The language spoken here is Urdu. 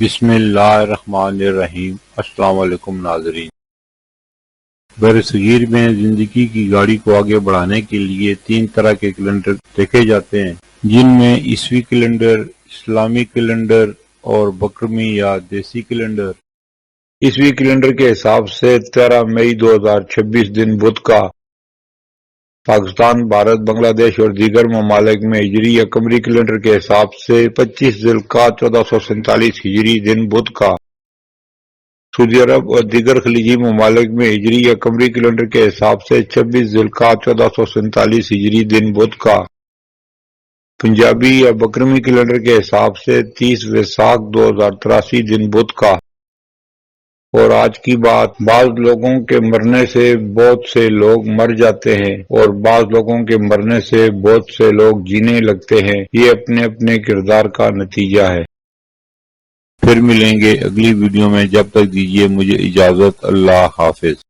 بسم اللہ الرحمن الرحیم۔ السلام علیکم ناظرین۔ برصغیر میں زندگی کی گاڑی کو آگے بڑھانے کے لیے 3 طرح کے کیلنڈر دیکھے جاتے ہیں، جن میں عیسوی کیلنڈر، اسلامی کیلنڈر اور بکرمی یا دیسی کیلنڈر۔ عیسوی کیلنڈر کے حساب سے 13 مئی 2026 دن بدھ کا پاکستان، بھارت، بنگلہ دیش اور دیگر ممالک میں ہجری یا قمری کیلنڈر کے حساب سے 25 ذی القعدہ 1447 ہجری دن بدھ کا، سعودی عرب اور دیگر خلیجی ممالک میں ہجری یا قمری کیلنڈر کے حساب سے 26 ذی القعدہ 1447 ہجری دن بدھ کا، پنجابی یا بکرمی کیلنڈر کے حساب سے 30 ویساکھ 2083 دن بدھ کا۔ اور آج کی بات، بعض لوگوں کے مرنے سے بہت سے لوگ مر جاتے ہیں اور بعض لوگوں کے مرنے سے بہت سے لوگ جینے لگتے ہیں، یہ اپنے اپنے کردار کا نتیجہ ہے۔ پھر ملیں گے اگلی ویڈیو میں، جب تک دیجیے مجھے اجازت، اللہ حافظ۔